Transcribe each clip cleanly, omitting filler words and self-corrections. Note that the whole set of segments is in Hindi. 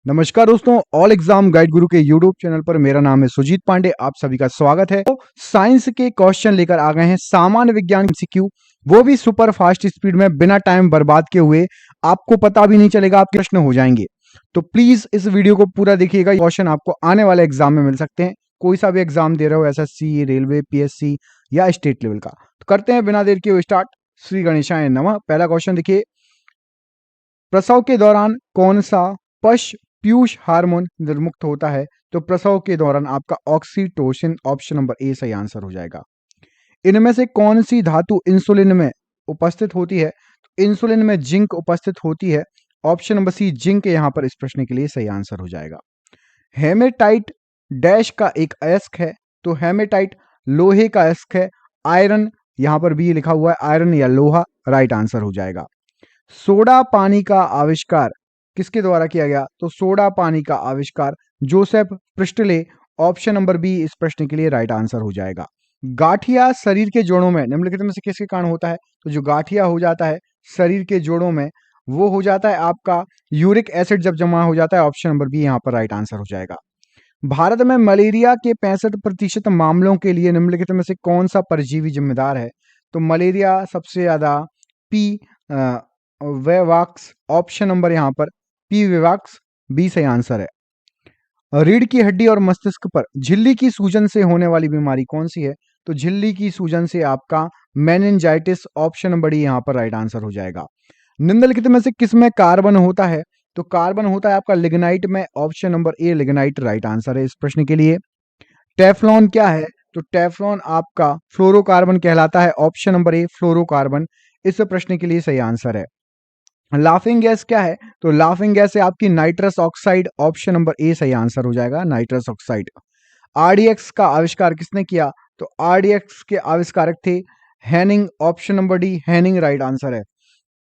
नमस्कार दोस्तों, ऑल एग्जाम गाइड गुरु के यूट्यूब चैनल पर मेरा नाम है सुजीत पांडे। आप सभी का स्वागत है। तो साइंस के क्वेश्चन लेकर आ गए हैं, सामान्य विज्ञान एमसीक्यू, वो भी सुपर फास्ट स्पीड में, बिना टाइम बर्बाद किए हुए। आपको पता भी नहीं चलेगा, आपके प्रश्न हो जाएंगे। तो प्लीज इस वीडियो को पूरा देखिएगा। क्वेश्चन आपको आने वाले एग्जाम में मिल सकते हैं, कोई सा भी एग्जाम दे रहे हो, एसएससी, रेलवे, पीएससी या स्टेट लेवल का। तो करते हैं बिना देर के स्टार्ट। श्री गणेशाय नमः। पहला क्वेश्चन देखिए, प्रसव के दौरान कौन सा पीयूष हार्मोन निर्मुक्त होता है? तो प्रसव के दौरान आपका ऑक्सीटोसिन, ऑप्शन नंबर ए सही आंसर हो जाएगा। इनमें से कौन सी धातु इंसुलिन में उपस्थित होती है? तो इंसुलिन में जिंक उपस्थित होती है, ऑप्शन नंबर सी जिंक यहां पर इस प्रश्न के लिए सही आंसर हो जाएगा। हेमेटाइट डैश का एक अयस्क है, तो हेमेटाइट लोहे का अयस्क है। आयरन यहां पर भी लिखा हुआ है, आयरन या लोहा राइट आंसर हो जाएगा। सोडा पानी का आविष्कार किसके द्वारा किया गया? तो सोडा पानी का आविष्कार Joseph Priestley, option number B इस प्रश्न के लिए राइट आंसर हो जाएगा। गाठिया शरीर के जोड़ों में निम्नलिखित में से किसके कारण होता है? तो जो गाठिया हो जाता है शरीर के जोड़ों में, वो हो जाता है आपका यूरिक एसिड जब जमा हो जाता है, ऑप्शन नंबर बी यहाँ पर राइट आंसर हो जाएगा। भारत में मलेरिया के 65% मामलों के लिए निम्नलिखित में से कौन सा परजीवी जिम्मेदार है? तो मलेरिया सबसे ज्यादा पी वेवाक्स, ऑप्शन नंबर यहाँ पर पी वेवाक्स बी सही आंसर है। रीढ़ की हड्डी और मस्तिष्क पर झिल्ली की सूजन से होने वाली बीमारी कौन सी है? तो झिल्ली की सूजन से आपका मेनिंजाइटिस, ऑप्शन नंबर डी यहाँ पर राइट आंसर हो जाएगा। निम्नलिखित में से किसमें कार्बन होता है? तो कार्बन होता है आपका लिग्नाइट में, ऑप्शन नंबर ए लिग्नाइट राइट आंसर है इस प्रश्न के लिए। टेफ्लॉन क्या है? तो टेफ्लॉन आपका फ्लोरोकार्बन कहलाता है, ऑप्शन नंबर ए फ्लोरोकार्बन इस प्रश्न के लिए सही आंसर है। लाफिंग गैस क्या है? तो लाफिंग गैस है आपकी नाइट्रस ऑक्साइड, ऑप्शन नंबर ए सही आंसर हो जाएगा, नाइट्रस ऑक्साइड। आरडीएक्स का आविष्कार किसने किया? तो आरडीएक्स के आविष्कारक थे Henning, option number D Henning right answer है।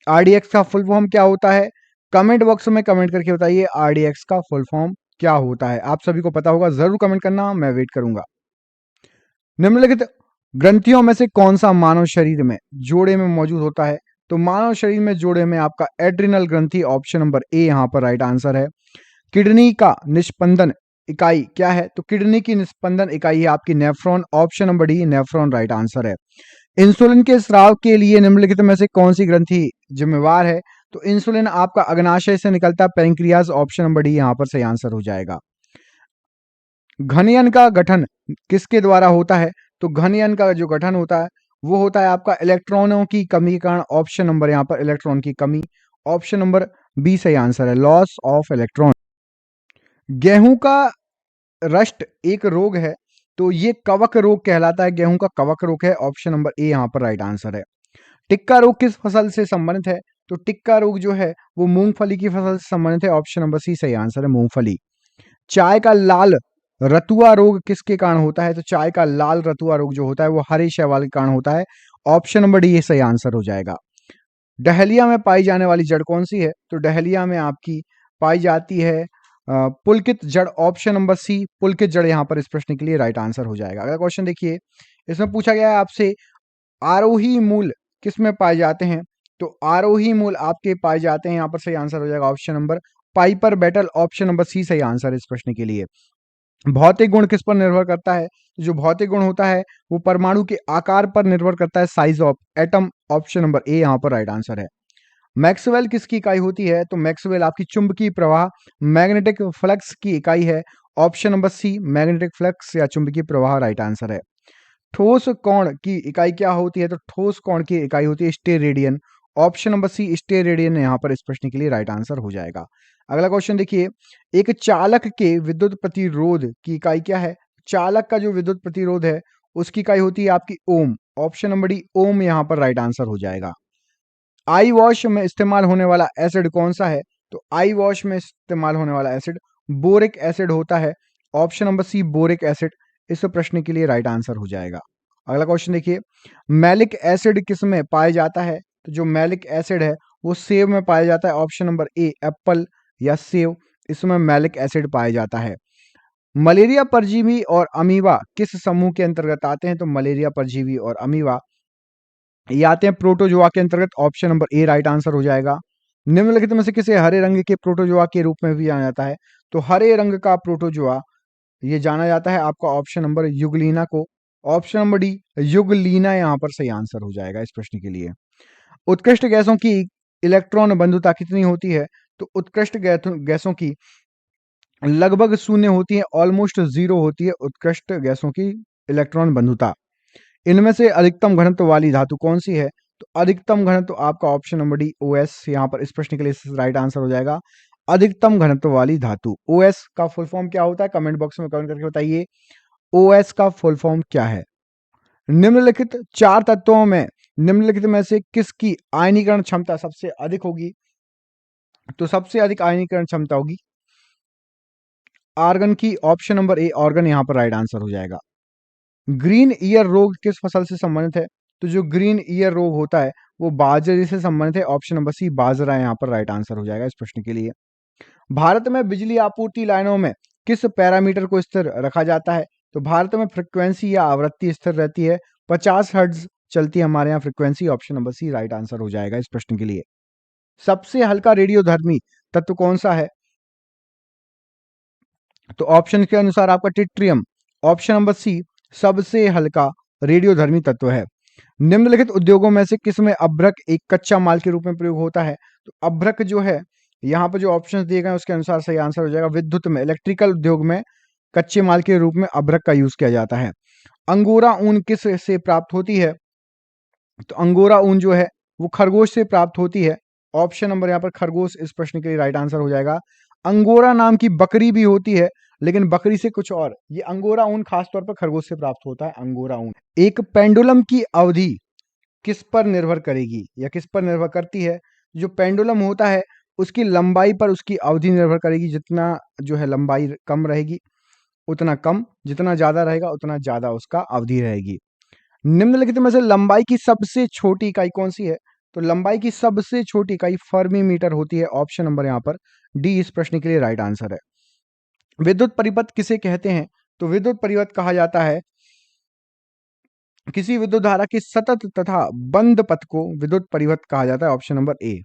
आरडीएक्स का फुल फॉर्म क्या होता है? कमेंट बॉक्स में कमेंट करके बताइए आरडीएक्स का फुल फॉर्म क्या होता है। आप सभी को पता होगा, जरूर कमेंट करना, मैं वेट करूंगा। निम्नलिखित ग्रंथियों में से कौन सा मानव शरीर में जोड़े में मौजूद होता है? तो मानव शरीर में जोड़े में आपका एड्रिनल ग्रंथि, ऑप्शन नंबर ए यहां पर राइट आंसर है। किडनी का निस्पंदन इकाई क्या है? तो किडनी की निस्पंदन इकाई है आपकी nephron, option number D nephron right answer है। इंसुलिन के स्राव के लिए निम्नलिखित में से कौन सी ग्रंथि जिम्मेवार है? तो इंसुलिन आपका अग्नाशय से निकलता है, पेंक्रियाज, ऑप्शन नंबर डी यहां पर सही आंसर हो जाएगा। घनयन का गठन किसके द्वारा होता है? तो घनयन का जो गठन होता है वो होता है आपका इलेक्ट्रॉनों की कमी के कारण, ऑप्शन नंबर यहाँ पर इलेक्ट्रॉन की कमी, ऑप्शन नंबर बी सही आंसर है, लॉस ऑफ इलेक्ट्रॉन। गेहूं का रस्ट एक रोग है, तो ये कवक रोग कहलाता है, गेहूं का कवक रोग है, ऑप्शन नंबर ए यहाँ पर राइट आंसर है। टिक्का रोग किस फसल से संबंधित है? तो टिक्का रोग जो है वो मूंगफली की फसल से संबंधित है, ऑप्शन नंबर सी सही आंसर है, मूंगफली। चाय का लाल रतुआ रोग किसके कारण होता है? तो चाय का लाल रतुआ रोग जो होता है वो हरे शैवाल के कारण होता है, ऑप्शन नंबर डी ये सही आंसर हो जाएगा। डहलिया में पाई जाने वाली जड़ कौन सी है? तो डहलिया में आपकी पाई जाती है पुलकित जड़, ऑप्शन नंबर सी पुलकित जड़ यहाँ पर इस प्रश्न के लिए राइट आंसर हो जाएगा। अगला क्वेश्चन देखिए, इसमें पूछा गया है आपसे आरोही मूल किस में पाए जाते हैं? तो आरोही मूल आपके पाए जाते हैं, यहाँ पर सही आंसर हो जाएगा option number Piper betle, option number C सही आंसर है इस प्रश्न के लिए। भौतिक गुण किस पर निर्भर करता है? जो भौतिक गुण होता है वो परमाणु के आकार पर निर्भर करता है, size of atom, option number ए यहाँ पर राइट आंसर है। मैक्सवेल किसकी इकाई होती है? तो मैक्सवेल आपकी चुंबकीय प्रवाह, मैग्नेटिक फ्लक्स की इकाई है, option number C magnetic flux या चुंबकीय प्रवाह राइट आंसर है। ठोस कोण की इकाई क्या होती है? तो ठोस कोण की इकाई होती है steradian, option number C steradian यहाँ पर इस प्रश्न के लिए राइट आंसर हो जाएगा। अगला क्वेश्चन देखिए, एक चालक के विद्युत प्रतिरोध की इकाई क्या है? चालक का जो विद्युत प्रतिरोध है उसकी इकाई होती है आपकी ओम, ऑप्शन नंबर डी ओम यहाँ पर राइट आंसर हो जाएगा। आई वॉश में इस्तेमाल होने वाला एसिड कौन सा है? तो आई वॉश में इस्तेमाल होने वाला एसिड बोरिक एसिड होता है, option number C boric acid इस प्रश्न के लिए राइट आंसर हो जाएगा। अगला क्वेश्चन देखिए, मैलिक एसिड किस में पाया जाता है? तो जो मैलिक एसिड है वो सेब में पाया जाता है, ऑप्शन नंबर ए एप्पल या सेब, इसमें मैलिक एसिड पाया जाता है। मलेरिया परजीवी और अमीबा किस समूह के अंतर्गत आते हैं? तो मलेरिया परजीवी और अमीबा ये आते हैं प्रोटोजोआ के अंतर्गत, ऑप्शन नंबर ए राइट आंसर हो जाएगा। निम्नलिखित में से किसे हरे रंग के प्रोटोजोआ के रूप में भी जाना जाता है? तो हरे रंग का प्रोटोजोआ ये जाना जाता है आपका ऑप्शन नंबर युगलीना को। ऑप्शन नंबर डी युगलीना यहाँ पर सही आंसर हो जाएगा इस प्रश्न के लिए। उत्कृष्ट गैसों की इलेक्ट्रॉन बंधुता कितनी होती है? तो उत्कृष्ट गैसों की लगभग शून्य होती है, ऑलमोस्ट जीरो होती है उत्कृष्ट गैसों की इलेक्ट्रॉन बंधुता। इनमें से अधिकतम घनत्व वाली धातु कौन सी है? तो अधिकतम घनत्व आपका ऑप्शन नंबर डी ओएस यहाँ पर इस प्रश्न के लिए राइट आंसर हो जाएगा। अधिकतम घनत्व वाली धातु। ओएस का फुल फॉर्म क्या होता है? कमेंट बॉक्स में कमेंट करके बताइए ओएस का फुल फॉर्म क्या है। निम्नलिखित चार तत्वों में निम्नलिखित में से किसकी आयनीकरण क्षमता सबसे अधिक होगी? तो सबसे अधिक आयनीकरण क्षमता होगी आर्गन की। ऑप्शन नंबर ए ऑर्गन यहाँ पर राइट आंसर हो जाएगा। ग्रीन ईयर रोग किस फसल से संबंधित है? तो जो ग्रीन ईयर रोग होता है वो बाजरे से संबंधित है। ऑप्शन नंबर सी बाजरा यहाँ पर राइट आंसर हो जाएगा इस प्रश्न के लिए। भारत में बिजली आपूर्ति लाइनों में किस पैरामीटर को स्थिर रखा जाता है? तो भारत में फ्रिक्वेंसी या आवृत्ति स्थिर रहती है। 50 हर्ट्ज चलती है हमारे यहाँ frequency. Option number C right answer हो जाएगा इस प्रश्न के लिए। सबसे हल्का रेडियोधर्मी तत्व कौन सा है? तो ऑप्शन के अनुसार आपका टिट्रियम। ऑप्शन नंबर सी सबसे हल्का रेडियोधर्मी तत्व है। निम्नलिखित उद्योगों में से किसमें अभ्रक एक कच्चा माल के रूप में प्रयोग होता है? तो अभ्रक जो है यहाँ पर जो ऑप्शन दिए गए हैं उसके अनुसार सही आंसर हो जाएगा विद्युत में, इलेक्ट्रिकल उद्योग में कच्चे माल के रूप में अभ्रक का यूज किया जाता है। अंगोरा ऊन किस से प्राप्त होती है? तो अंगोरा ऊन जो है वो खरगोश से प्राप्त होती है। ऑप्शन नंबर यहाँ पर खरगोश इस प्रश्न के लिए राइट आंसर हो जाएगा। अंगोरा नाम की बकरी भी होती है लेकिन बकरी से कुछ और, ये अंगोरा ऊन खासतौर पर खरगोश से प्राप्त होता है अंगोरा ऊन। एक पेंडुलम की अवधि किस पर निर्भर करेगी या किस पर निर्भर करती है? जो पेंडुलम होता है उसकी लंबाई पर उसकी अवधि निर्भर करेगी। जितना जो है लंबाई कम रहेगी उतना कम, जितना ज्यादा रहेगा उतना ज्यादा उसका अवधि रहेगी। निम्नलिखित में से लंबाई की सबसे छोटी इकाई कौन सी है? तो लंबाई की सबसे छोटी इकाई फर्मी मीटर होती है। ऑप्शन नंबर यहाँ पर डी इस प्रश्न के लिए राइट आंसर है। विद्युत परिपथ किसे कहते हैं? तो विद्युत परिपथ कहा जाता है किसी विद्युत धारा के सतत तथा बंद पथ को विद्युत परिपथ कहा जाता है। ऑप्शन नंबर ए।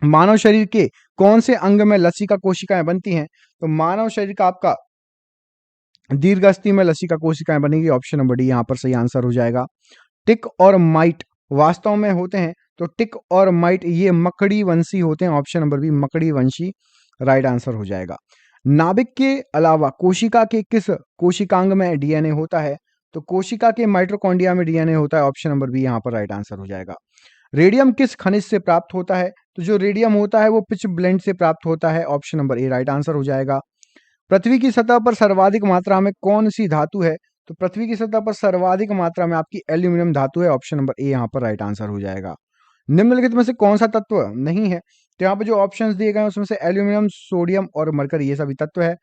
मानव शरीर के कौन से अंग में लसिका कोशिकाएं बनती हैं? तो मानव शरीर का आपका दीर्घास्थि में लसिका कोशिकाएं बनेगी। ऑप्शन नंबर डी यहाँ पर सही आंसर हो जाएगा। टिक और माइट वास्तव में होते हैं? तो टिक और माइट ये मकड़ी वंशी होते हैं। ऑप्शन नंबर बी मकड़ी वंशी राइट आंसर हो जाएगा। नाभिक के अलावा कोशिका के किस कोशिकांग में डीएनए होता है? तो कोशिका के माइटोकॉन्ड्रिया में डीएनए होता है। ऑप्शन नंबर बी यहाँ पर राइट आंसर हो जाएगा। रेडियम किस खनिज से प्राप्त होता है? तो जो रेडियम होता है वो पिच ब्लेंड से प्राप्त होता है। ऑप्शन नंबर ए राइट आंसर हो जाएगा। पृथ्वी की सतह पर सर्वाधिक मात्रा में कौन सी धातु है? तो पृथ्वी की सतह पर सर्वाधिक मात्रा में आपकी एल्यूमिनियम धातु है। ऑप्शन नंबर ए यहाँ पर राइट आंसर हो जाएगा। निम्नलिखित में से कौन सा तत्व नहीं है? तो यहाँ पे जो ऑप्शंस दिए गए हैं उसमें से एल्यूमिनियम, सोडियम और मरकरी ये सभी तत्व है।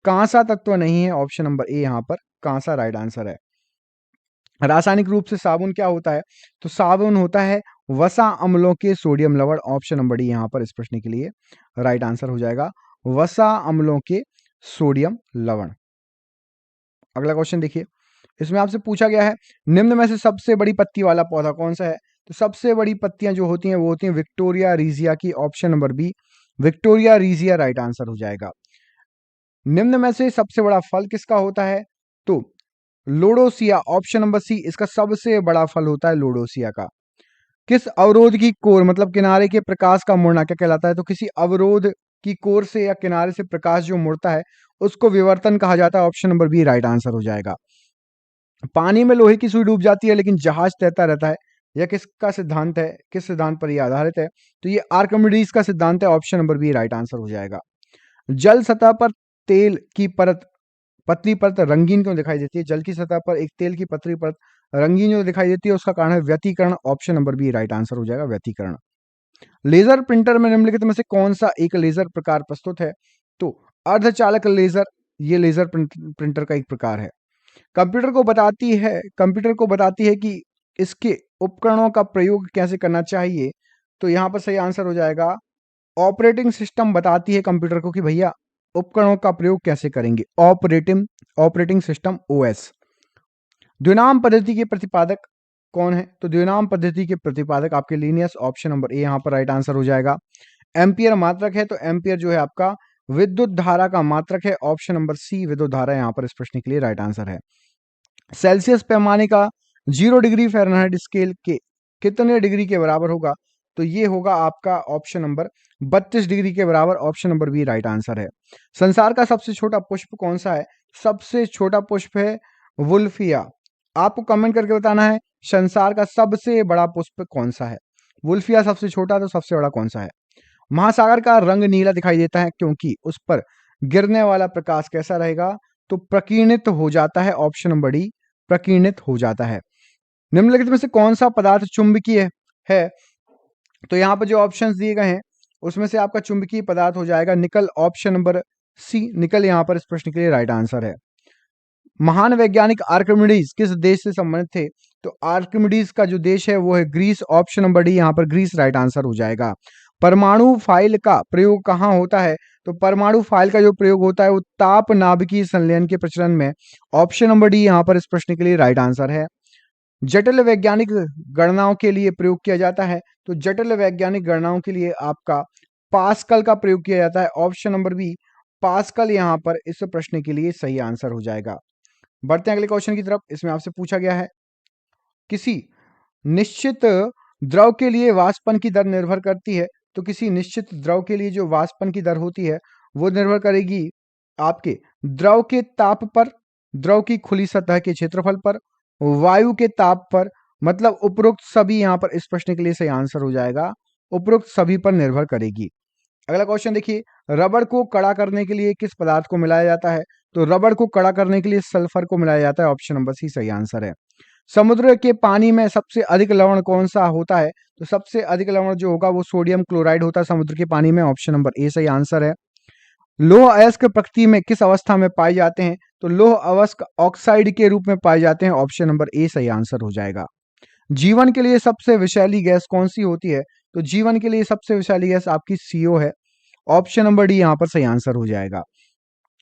कांसा तत्व नहीं है। ऑप्शन नंबर ए यहाँ पर कांसा राइट आंसर है। रासायनिक रूप से साबुन क्या होता है? तो साबुन होता है वसा अम्लों के सोडियम लवण। ऑप्शन नंबर डी यहाँ पर इस प्रश्न के लिए राइट आंसर हो जाएगा वसा अम्लों के सोडियम लवण। अगला क्वेश्चन देखिए, इसमें आपसे पूछा गया है निम्न में से सबसे बड़ी पत्ती वाला पौधा कौन सा है? तो सबसे बड़ी पत्तियां जो होती हैं वो होती हैं विक्टोरिया रीजिया की। Option number B Victoria regia right answer हो जाएगा। निम्न में से सबसे बड़ा फल किसका होता है? तो लोडोसिया। ऑप्शन नंबर सी इसका सबसे बड़ा फल होता है लोडोसिया का। किस अवरोध की कोर मतलब किनारे के प्रकाश का मुड़ना क्या कहलाता है? तो किसी अवरोध की कोर से या किनारे से प्रकाश जो मुड़ता है उसको विवर्तन कहा जाता है। Option number B right answer हो जाएगा। पानी में लोहे की सुई डूब जाती है लेकिन जहाज तैरता रहता है, यह किसका सिद्धांत है? किस सिद्धांत पर यह आधारित है? तो ये आर्किमिडीज का सिद्धांत है। Option number B right answer हो जाएगा। जल सतह पर तेल की परत पतली परत रंगीन क्यों दिखाई देती है? जल की सतह पर एक तेल की पतली परत रंगीन जो दिखाई देती है उसका कारण है व्यतिकरण। Option number B right answer हो जाएगा व्यतिकरण। लेजर प्रिंटर में निम्नलिखित में से कौन सा एक लेजर प्रकार प्रस्तुत है? तो अर्धचालक लेजर ये लेजर प्रिंटर का एक प्रकार है। कंप्यूटर को बताती है कि इसके उपकरणों का प्रयोग कैसे करना चाहिए। तो यहाँ पर सही आंसर हो जाएगा ऑपरेटिंग सिस्टम बताती है कंप्यूटर को कि भैया उपकरणों का प्रयोग कैसे करेंगे। Operating system OS. द्विनाम पद्धति के प्रतिपादक कौन है? तो द्विनाम पद्धति के प्रतिपादक आपके लीनियस। ऑप्शन नंबर ए यहाँ पर राइट आंसर हो जाएगा। एम्पियर मात्रक है, तो एम्पियर जो है आपका विद्युत धारा का मात्रक है। ऑप्शन नंबर सी विद्युत धारा यहाँ पर इस प्रश्न के लिए राइट आंसर है। सेल्सियस पैमाने का 0 डिग्री फ़ारेनहाइट स्केल के कितने डिग्री के बराबर होगा? तो ये होगा आपका ऑप्शन नंबर 32 डिग्री के बराबर। Option number B right answer है। संसार का सबसे छोटा पुष्प कौन सा है? सबसे छोटा पुष्प है वुल्फिया। आपको कमेंट करके बताना है संसार का सबसे बड़ा पुष्प कौन सा है। वुल्फिया सबसे छोटा, तो सबसे बड़ा कौन सा है? महासागर का रंग नीला दिखाई देता है क्योंकि उस पर गिरने वाला प्रकाश कैसा रहेगा? तो प्रकीर्णित हो जाता है। ऑप्शन नंबर डी प्रकीर्णित हो जाता है। निम्नलिखित में से कौन सा पदार्थ चुंबकीय है? तो यहाँ पर जो ऑप्शंस दिए गए हैं उसमें से आपका चुंबकीय पदार्थ हो जाएगा निकल। ऑप्शन नंबर सी निकल यहाँ पर इस प्रश्न के लिए राइट आंसर है। महान वैज्ञानिक आर्किमिडीज किस देश से संबंधित थे? तो आर्किमिडीज का जो देश है वो है ग्रीस। ऑप्शन नंबर डी यहाँ पर ग्रीस राइट आंसर हो जाएगा। परमाणु फाइल का प्रयोग कहाँ होता है? तो परमाणु फाइल का जो प्रयोग होता है वो ताप नाभिकीय संलयन के प्रचलन में। ऑप्शन नंबर डी यहाँ पर इस प्रश्न के लिए राइट आंसर है। जटिल वैज्ञानिक गणनाओं के लिए प्रयोग किया जाता है, तो जटिल वैज्ञानिक गणनाओं के लिए आपका पास्कल का प्रयोग किया जाता है। ऑप्शन नंबर बी पास्कल यहाँ पर इस प्रश्न के लिए सही आंसर हो जाएगा। बढ़ते हैं अगले क्वेश्चन की तरफ। इसमें आपसे पूछा गया है किसी निश्चित द्रव के लिए वाष्पन की दर निर्भर करती है। तो किसी निश्चित द्रव के लिए जो वाष्पन की दर होती है वो निर्भर करेगी आपके द्रव के ताप पर, द्रव की खुली सतह के क्षेत्रफल पर, वायु के ताप पर। मतलब उपरोक्त सभी यहाँ पर इस प्रश्न के लिए सही आंसर हो जाएगा। उपरोक्त सभी पर निर्भर करेगी। अगला क्वेश्चन देखिए, रबड़ को कड़ा करने के लिए किस पदार्थ को मिलाया जाता है? तो रबड़ को कड़ा करने के लिए सल्फर को मिलाया जाता है। ऑप्शन नंबर सी सही आंसर है। समुद्र के पानी में सबसे अधिक लवण कौन सा होता है? तो सबसे अधिक लवण जो होगा वो सोडियम क्लोराइड होता है समुद्र के पानी में। ऑप्शन नंबर ए सही आंसर है। लौह अयस्क प्रकृति में किस अवस्था में पाए जाते हैं? तो लौह अयस्क ऑक्साइड के रूप में पाए जाते हैं। ऑप्शन नंबर ए सही आंसर हो जाएगा। जीवन के लिए सबसे विषैली गैस कौन सी होती है? तो जीवन के लिए सबसे विषैली गैस आपकी CO है। ऑप्शन नंबर डी यहाँ पर सही आंसर हो जाएगा।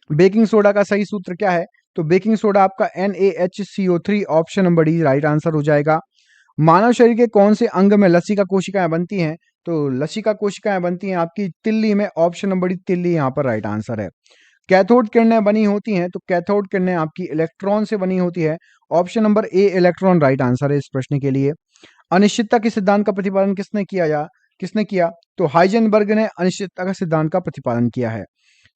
बेकिंग सोडा का सही सूत्र क्या है? तो बेकिंग सोडा आपका NaHCO3। Option number D right answer हो जाएगा। मानव शरीर के कौन से अंग में लसिका कोशिकाएं बनती हैं? तो लसिका कोशिकाएं बनती हैं आपकी तिल्ली में। ऑप्शन नंबर डी तिल्ली यहाँ पर राइट आंसर है। कैथोड किरणें बनी होती हैं, तो कैथोड किरणें आपकी इलेक्ट्रॉन से बनी होती है। ऑप्शन नंबर ए इलेक्ट्रॉन राइट आंसर है इस प्रश्न के लिए। अनिश्चितता के सिद्धांत का प्रतिपादन किसने किया? तो हाइजेनबर्ग ने अनिश्चितता का सिद्धांत का प्रतिपादन किया है।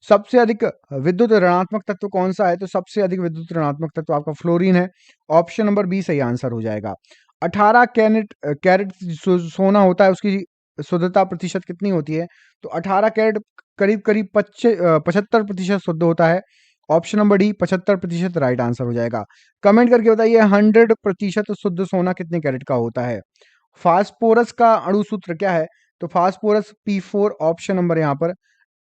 सबसे अधिक विद्युत ऋणात्मक तत्व कौन सा है? तो सबसे अधिक विद्युत ऋणात्मक तत्व आपका फ्लोरीन है। ऑप्शन नंबर बी सही आंसर हो जाएगा। 18 कैरेट सोना होता है, उसकी शुद्धता प्रतिशत कितनी होती है? तो 18 कैरेट करीब करीब 75% शुद्ध होता है। Option number D 75% right answer हो जाएगा। कमेंट करके बताइए 100% शुद्ध सोना कितने कैरेट का होता है? फास्फोरस का अणु सूत्र क्या है? तो फास्फोरस P4। ऑप्शन नंबर यहाँ पर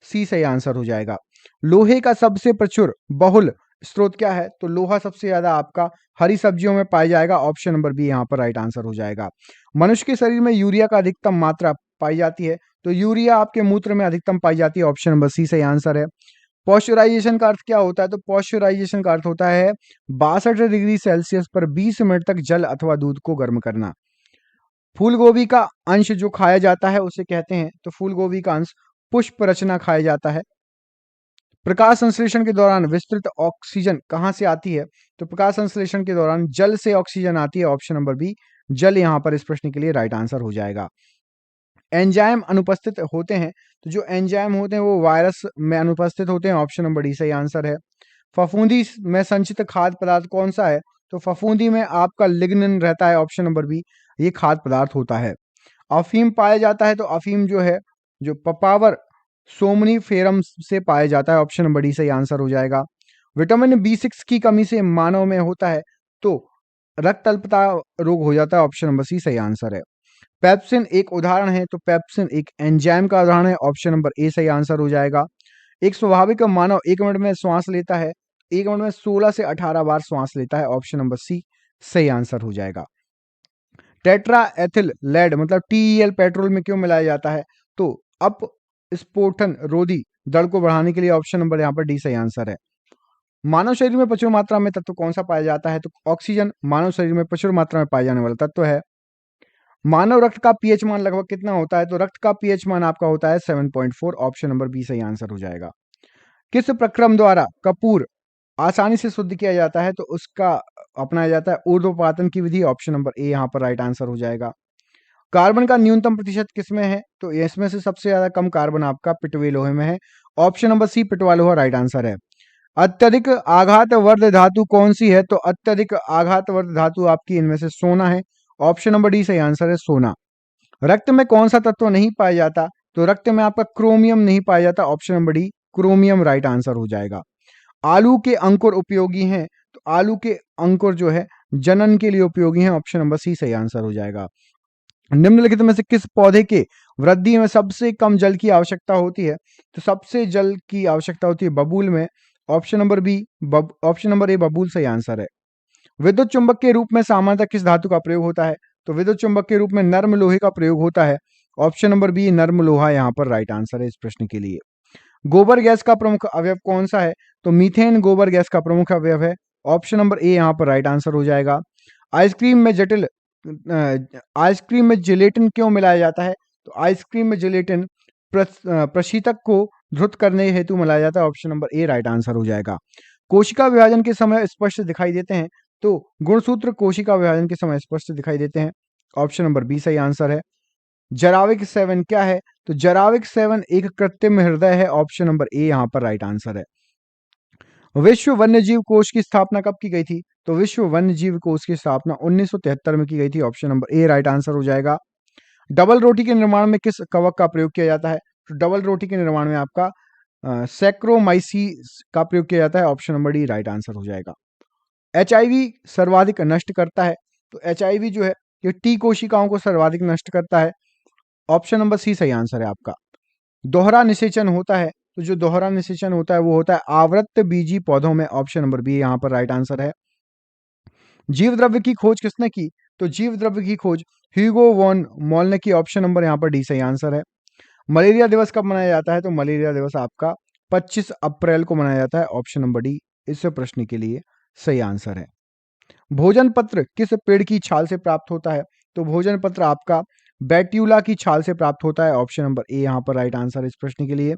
सी सही आंसर हो जाएगा। लोहे का सबसे प्रचुर बहुल स्रोत क्या है? तो लोहा सबसे ज्यादा आपका हरी सब्जियों में पाया जाएगा। ऑप्शन नंबर बी यहाँ पर राइट आंसर हो जाएगा। मनुष्य के शरीर में यूरिया का अधिकतम मात्रा पाई जाती है, तो यूरिया आपके मूत्र में अधिकतम पाई जाती है। ऑप्शन नंबर सी सही आंसर है। पॉस्चराइजेशन का अर्थ क्या होता है? तो पॉस्चराइजेशन का अर्थ होता है 62 डिग्री सेल्सियस पर 20 मिनट तक जल अथवा दूध को गर्म करना। फूल गोभी का अंश जो खाया जाता है उसे कहते हैं, तो फूल गोभी का अंश पुष्प रचना खाया जाता है। प्रकाश संश्लेषण के दौरान विस्तृत ऑक्सीजन कहाँ से आती है? तो प्रकाश संश्लेषण के दौरान जल से ऑक्सीजन आती है। ऑप्शन नंबर बी जल यहाँ पर इस प्रश्न के लिए राइट आंसर हो जाएगा। एंजाइम अनुपस्थित होते हैं, तो जो एंजाइम होते हैं वो वायरस में अनुपस्थित होते हैं। ऑप्शन नंबर डी सही आंसर है। फफूंदी में संचित खाद्य पदार्थ कौन सा है? तो फफूंदी में आपका लिग्निन रहता है। ऑप्शन नंबर बी ये खाद्य पदार्थ होता है। अफीम पाया जाता है, तो अफीम जो है जो पपावर सोमनीफेरम से पाया जाता है। ऑप्शन नंबर डी सही आंसर हो जाएगा। विटामिन B6 की कमी से मानव में होता है तो रक्त अल्पता रोग हो जाता है। ऑप्शन नंबर सी सही आंसर है। पेप्सिन एक उदाहरण है, तो पेप्सिन एक एंजाइम का उदाहरण है। ऑप्शन नंबर ए सही आंसर हो जाएगा। एक स्वाभाविक मानव 1 मिनट में श्वास लेता है, 1 मिनट में 16 से 18 बार श्वास लेता है। ऑप्शन नंबर सी सही आंसर हो जाएगा। टेट्रा एथिल लेड मतलब TEL पेट्रोल में क्यों मिलाया जाता है? तो अप स्फोटन रोधी दर को बढ़ाने के लिए। ऑप्शन नंबर यहाँ पर डी सही आंसर है। मानव शरीर में प्रचुर मात्रा में तत्व कौन सा पाया जाता है? तो ऑक्सीजन मानव शरीर में प्रचुर मात्रा में पाए जाने वाला तत्व है। मानव रक्त का पीएच मान लगभग कितना होता है? तो रक्त का पीएच मान आपका होता है 7.4। ऑप्शन नंबर बी सही आंसर हो जाएगा। किस प्रक्रम द्वारा कपूर आसानी से शुद्ध किया जाता है? तो उसका अपनाया जाता है ऊर्ध्वपातन की विधि। ऑप्शन नंबर ए यहाँ पर राइट आंसर हो जाएगा। कार्बन का न्यूनतम प्रतिशत किसमें है? तो इसमें से सबसे ज्यादा कम कार्बन आपका पिटवे लोहे में है। ऑप्शन नंबर सी पिटवा लोहा राइट आंसर है। अत्यधिक आघातवर्ध धातु कौन सी है? तो अत्यधिक आघातवर्ध धातु आपकी इनमें से सोना है। ऑप्शन नंबर डी सही आंसर है, सोना। रक्त में कौन सा तत्व नहीं पाया जाता? तो रक्त में आपका क्रोमियम नहीं पाया जाता। Option number D chromium right answer हो जाएगा। आलू के अंकुर उपयोगी हैं? तो आलू के अंकुर जो है जनन के लिए उपयोगी हैं। ऑप्शन नंबर सी सही आंसर हो जाएगा। निम्नलिखित में से किस पौधे के वृद्धि में सबसे कम जल की आवश्यकता होती है? तो सबसे जल की आवश्यकता होती है बबूल में। Option number B option number A बबूल सही आंसर है। विद्युत चुंबक के रूप में सामान्यतः किस धातु का प्रयोग होता है? तो विद्युत चुंबक के रूप में नर्म लोहे का प्रयोग होता है। ऑप्शन नंबर बी नर्म लोहा यहाँ पर राइट आंसर है इस प्रश्न के लिए। गोबर गैस का प्रमुख अवयव कौन सा है? तो मीथेन गोबर गैस का प्रमुख अवयव है। ऑप्शन नंबर ए यहाँ पर राइट आंसर हो जाएगा। आइसक्रीम में जिलेटिन क्यों मिलाया जाता है? तो आइसक्रीम में जिलेटिन प्रशीतक को ध्रुत करने हेतु मिलाया जाता है। ऑप्शन नंबर ए राइट आंसर हो जाएगा। कोशिका विभाजन के समय स्पष्ट दिखाई देते हैं? तो गुणसूत्र कोशिका विभाजन के समय स्पष्ट दिखाई देते हैं। ऑप्शन नंबर बी सही आंसर है। जराविक 7 क्या है? तो जराविक 7 एक कृत्रिम हृदय है। ऑप्शन नंबर ए यहाँ पर राइट आंसर है। विश्व वन्यजीव कोष की स्थापना कब की गई थी? तो विश्व वन्यजीव कोष की स्थापना 1973 में की गई थी। ऑप्शन नंबर ए राइट आंसर हो जाएगा। डबल रोटी के निर्माण में किस कवक का प्रयोग किया जाता है? तो डबल रोटी के निर्माण में आपका सैक्रोमाइसीस का प्रयोग किया जाता है। Option number D right answer हो जाएगा। एचआईवी सर्वाधिक नष्ट करता है? तो एचआईवी जो है ये टी कोशिकाओं को सर्वाधिक नष्ट करता है। ऑप्शन नंबर सी सही आंसर है आपका। दोहरा निषेचन होता है? तो जो दोहरा निषेचन होता है वो होता है आवृत्त बीजी पौधों में। ऑप्शन नंबर बी यहाँ पर राइट आंसर है। जीव द्रव्य की खोज किसने की? तो जीव द्रव्य की खोज ह्यूगो वॉन मॉल ने की। ऑप्शन नंबर यहाँ पर डी सही आंसर है। मलेरिया दिवस कब मनाया जाता है? तो मलेरिया दिवस आपका 25 अप्रैल को मनाया जाता है। ऑप्शन नंबर डी इस प्रश्न के लिए सही आंसर है। भोजन पत्र किस पेड़ की छाल से प्राप्त होता है? तो भोजन पत्र आपका बैट्यूला की छाल से प्राप्त होता है। ऑप्शन नंबर ए यहाँ पर राइट आंसर है इस प्रश्न के लिए।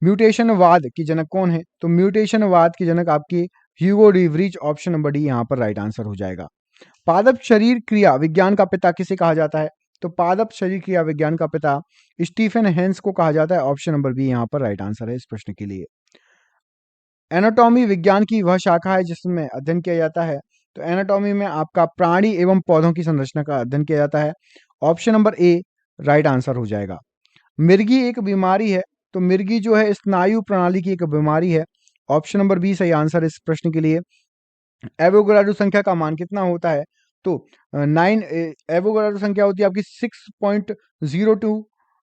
म्यूटेशनवाद की जनक कौन है? तो म्यूटेशनवाद की जनक आपकी Hugo de. Option number D यहाँ पर राइट आंसर हो जाएगा। पादप शरीर क्रिया विज्ञान का पिता किसे कहा जाता है? तो पादप शरीर क्रिया विज्ञान का पिता स्टीफन हेंस को कहा जाता है। ऑप्शन नंबर बी यहाँ पर राइट आंसर है इस प्रश्न के लिए। एनाटॉमी विज्ञान की वह शाखा है जिसमें अध्ययन किया जाता है? तो एनाटॉमी में आपका प्राणी एवं पौधों की संरचना का अध्ययन किया जाता है। ऑप्शन नंबर ए राइट आंसर हो जाएगा। मिर्गी एक बीमारी है? तो मिर्गी जो है स्नायु प्रणाली की एक बीमारी है। ऑप्शन नंबर बी सही आंसर इस प्रश्न के लिए। एवोगाड्रो संख्या का मान कितना होता है? तो 9 एवोगाड्रो संख्या होती है आपकी 6.02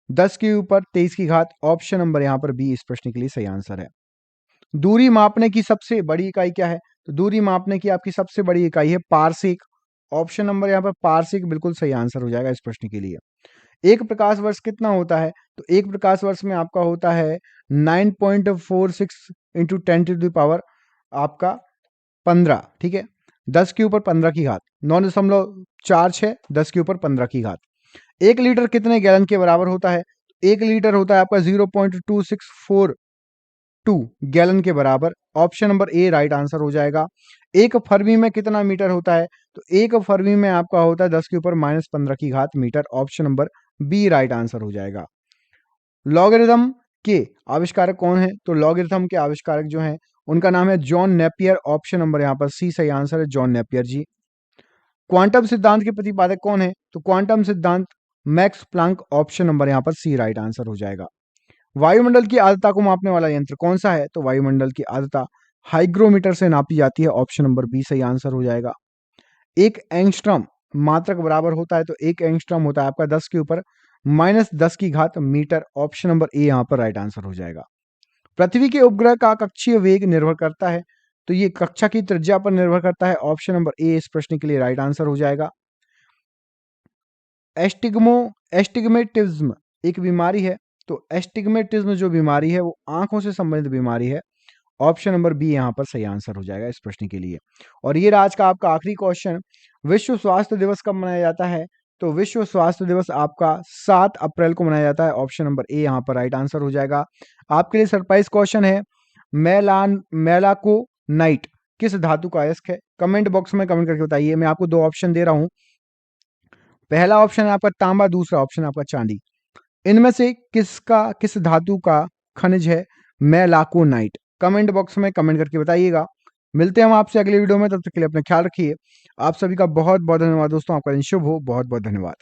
10 के ऊपर 23 की घात। ऑप्शन नंबर यहाँ पर बी इस प्रश्न के लिए सही आंसर है। दूरी मापने की सबसे बड़ी इकाई क्या है? तो दूरी मापने की आपकी सबसे बड़ी इकाई है पारसेक। ऑप्शन नंबर यहाँ पर पारसेक बिल्कुल सही आंसर हो जाएगा इस प्रश्न के लिए। एक प्रकाश वर्ष कितना होता है? तो एक प्रकाश वर्ष में आपका होता है 9.46 इंटू 10 आपका 15। ठीक है, 10 के ऊपर 15 की घात 9.46 10 के ऊपर 15 की घात। 1 लीटर कितने गैलन के बराबर होता है? 1 लीटर होता है आपका 0.2642 गैलन के बराबर। ऑप्शन नंबर ए राइट आंसर हो जाएगा। 1 फरमी में कितना मीटर होता है? तो 1 फरमी में आपका होता है 10 के ऊपर -15 की घात metre. Option number B right answer हो जाएगा। लॉगरिथम के आविष्कारक कौन है? तो लॉगरिथम के आविष्कारक जो हैं उनका नाम है जॉन नेपियर। ऑप्शन नंबर यहाँ पर सी सही आंसर है, जॉन नेपियर जी। क्वांटम सिद्धांत के प्रतिपादक कौन है? तो क्वांटम सिद्धांत मैक्स प्लांक। ऑप्शन नंबर यहाँ पर सी राइट आंसर हो जाएगा। वायुमंडल की आर्द्रता को मापने वाला यंत्र कौन सा है? तो वायुमंडल की आर्द्रता हाइग्रोमीटर से नापी जाती है। ऑप्शन नंबर बी सही आंसर हो जाएगा। 1 एंगस्ट्रॉम मात्रक बराबर होता है? तो 1 एंगस्ट्रॉम होता है आपका 10 के ऊपर -10 की घात मीटर। ऑप्शन नंबर ए यहाँ पर राइट आंसर हो जाएगा। पृथ्वी के उपग्रह का कक्षीय वेग निर्भर करता है? तो ये कक्षा की त्रिज्या पर निर्भर करता है। ऑप्शन नंबर ए इस प्रश्न के लिए राइट आंसर हो जाएगा। एस्टिग्मेटिज्म एक बीमारी है? तो एस्टिग्मेटिज्म जो बीमारी है वो आंखों से संबंधित बीमारी है। ऑप्शन नंबर बी यहाँ पर सही आंसर हो जाएगा इस प्रश्न के लिए। और ये आज का आपका आखिरी क्वेश्चन, विश्व स्वास्थ्य दिवस कब मनाया जाता है? तो विश्व स्वास्थ्य दिवस आपका 7 अप्रैल को मनाया जाता है। ऑप्शन नंबर ए यहाँ पर राइट आंसर हो जाएगा। आपके लिए सरप्राइज क्वेश्चन है, मेलाकोनाइट किस धातु का अयस्क है? कमेंट बॉक्स में कमेंट करके बताइए। मैं आपको 2 ऑप्शन दे रहा हूं। पहला ऑप्शन है आपका तांबा, दूसरा ऑप्शन है आपका चांदी। इनमें से किस धातु का खनिज है मेलाकोनाइट? कमेंट बॉक्स में कमेंट करके बताइएगा। मिलते हैं हम आपसे अगली वीडियो में, तब तक के लिए अपना ख्याल रखिए। आप सभी का बहुत बहुत धन्यवाद दोस्तों। आपका दिन शुभ हो। बहुत बहुत धन्यवाद।